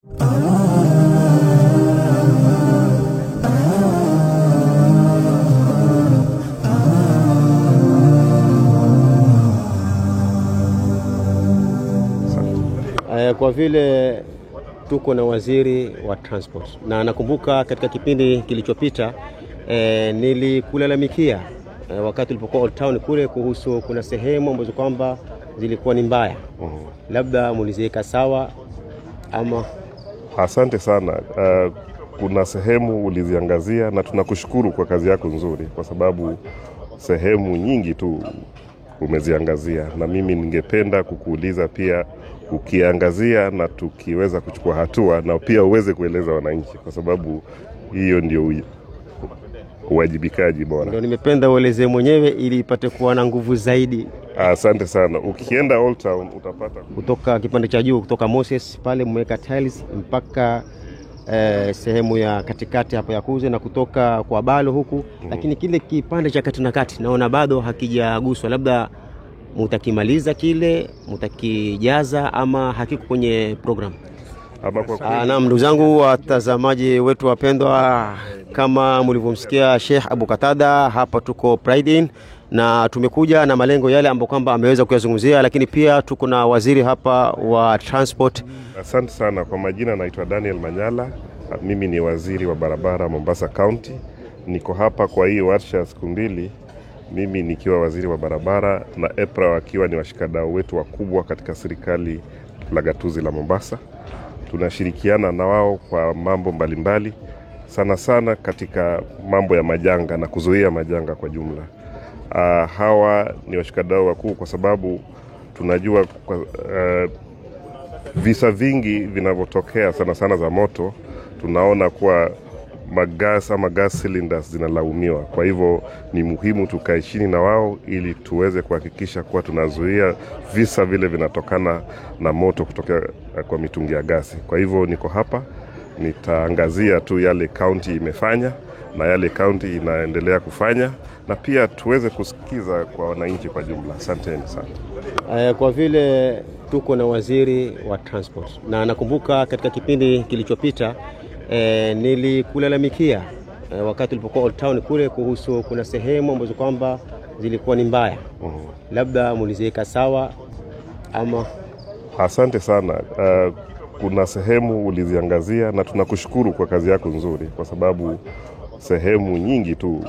Kwa vile tuko na waziri wa transport na nakumbuka katika kipindi kilichopita nilikulalamikia wakati ulipokuwa Old Town kule kuhusu kuna sehemu ambazo kwamba zilikuwa ni mbaya. Labda muliziweka sawa ama? Asante sana. Kuna sehemu uliziangazia na tunakushukuru kwa kazi yako nzuri, kwa sababu sehemu nyingi tu umeziangazia, na mimi ningependa kukuuliza pia ukiangazia na tukiweza kuchukua hatua na pia uweze kueleza wananchi, kwa sababu hiyo ndio uwajibikaji bora. Ndio nimependa ueleze mwenyewe ili ipate kuwa na nguvu zaidi. Asante sana. Ukienda Old Town utapata kutoka kipande cha juu kutoka Moses pale mmeweka tiles mpaka sehemu ya katikati hapo ya Kuze, na kutoka kwa Balo huku. Lakini kile kipande cha kati na kati naona bado hakijaguswa. Labda mutakimaliza kile, mutakijaza ama hakiko kwenye program? Naam, ndugu zangu watazamaji wetu wapendwa, kama mlivyomsikia Sheikh Abu Qatada, hapa tuko Pride Inn na tumekuja na malengo yale ambayo kwamba ameweza kuyazungumzia, lakini pia tuko na waziri hapa wa transport. Asante sana. Kwa majina naitwa Daniel Manyala. Mimi ni waziri wa barabara Mombasa County. Niko hapa kwa hii warsha siku mbili, mimi nikiwa waziri wa barabara na EPRA wakiwa ni washikadau wetu wakubwa katika serikali la gatuzi la Mombasa. Tunashirikiana na wao kwa mambo mbalimbali, sana sana katika mambo ya majanga na kuzuia majanga kwa jumla. Hawa ni washikadau wakuu kwa sababu tunajua visa vingi vinavyotokea sana sana za moto, tunaona kuwa magas ama gas cylinders zinalaumiwa. Kwa hivyo ni muhimu tukae chini na wao ili tuweze kuhakikisha kuwa tunazuia visa vile vinatokana na moto kutokea kwa mitungi ya gasi. Kwa hivyo niko hapa, nitaangazia tu yale county imefanya na yale county inaendelea kufanya, na pia tuweze kusikiza kwa wananchi kwa jumla. Asanteni sana. Kwa vile tuko na waziri wa transport na nakumbuka katika kipindi kilichopita nilikulalamikia wakati ulipokuwa Old Town kule kuhusu kuna sehemu ambazo kwamba zilikuwa ni mbaya. Labda muliziweka sawa ama? Asante sana. Kuna sehemu uliziangazia na tunakushukuru kwa kazi yako nzuri, kwa sababu sehemu nyingi tu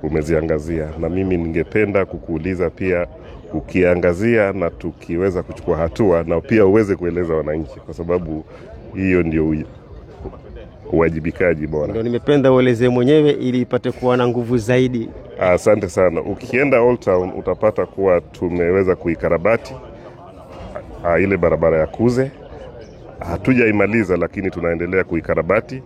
umeziangazia, na mimi ningependa kukuuliza pia ukiangazia na tukiweza kuchukua hatua na pia uweze kueleza wananchi, kwa sababu hiyo ndio uwajibikaji bora. Ndio nimependa ueleze mwenyewe ili ipate kuwa na nguvu zaidi. Asante sana. Ukienda Old Town utapata kuwa tumeweza kuikarabati ile barabara ya Kuze. Hatujaimaliza lakini tunaendelea kuikarabati.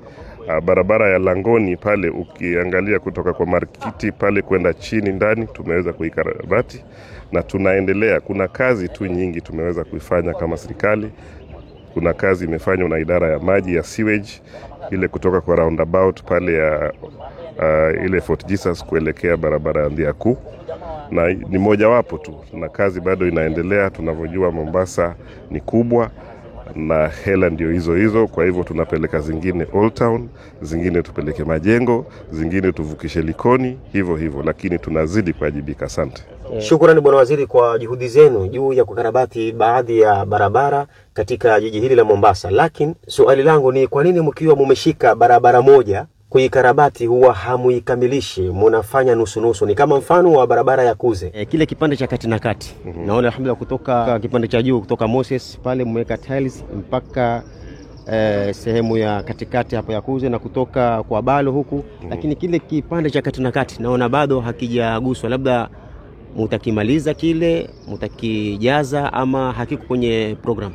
Barabara ya Langoni pale ukiangalia kutoka kwa markiti pale kwenda chini ndani tumeweza kuikarabati na tunaendelea. Kuna kazi tu nyingi tumeweza kuifanya kama serikali. Kuna kazi imefanywa na idara ya maji ya sewage ile kutoka kwa roundabout pale ya ile Fort Jesus kuelekea barabara ya Ndiaku, na ni moja wapo tu, na kazi bado inaendelea. Tunavyojua Mombasa ni kubwa na hela ndio hizo, kwa hivyo tunapeleka zingine Old Town, zingine tupeleke Majengo, zingine tuvukishe Likoni, hivyo, lakini tunazidi kuwajibika. Asante. Shukrani bwana waziri kwa juhudi zenu juu ya kukarabati baadhi ya barabara katika jiji hili la Mombasa. Lakini swali langu ni kwa nini mkiwa mmeshika barabara moja kuikarabati huwa hamuikamilishe, mnafanya nusu? Ni kama mfano wa barabara ya Kuze, kile kipande cha kati na kati. Naona alhamdulillah kutoka kipande cha juu kutoka Moses pale mmeweka tiles mpaka sehemu ya katikati hapo ya Kuze, na kutoka kwa Balo huku. Lakini kile kipande cha kati na kati naona bado hakijaguswa. Labda mutakimaliza kile, mutakijaza ama hakiko kwenye program?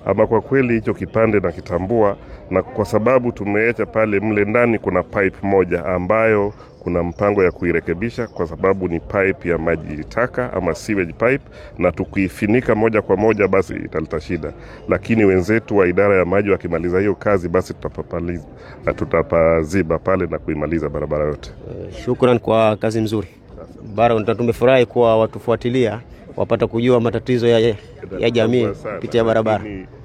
Ama kwa kweli hicho kipande na kitambua, na kwa sababu tumeacha pale mle ndani kuna pipe moja ambayo kuna mpango ya kuirekebisha, kwa sababu ni pipe ya maji taka ama sewage pipe, na tukiifinika moja kwa moja basi italeta shida. Lakini wenzetu wa idara ya maji wakimaliza hiyo kazi basi tutapaziba pale na kuimaliza barabara yote. Shukrani kwa kazi nzuri. Tumefurahi kwa watufuatilia wapata kujua matatizo ya jamii kupitia barabara.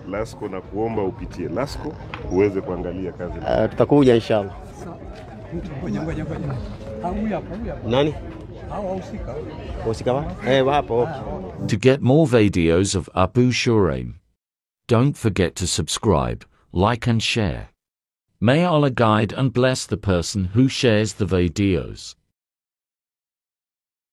Lasco na kuomba upitie Lasco uweze kuangalia kazi. Tutakuja inshallah. Ngoja. Huyu hapa. Nani? Husika. Husika wapo. To get more videos of Abu Shuraim, don't forget to subscribe, like and share. May Allah guide and bless the person who shares the videos.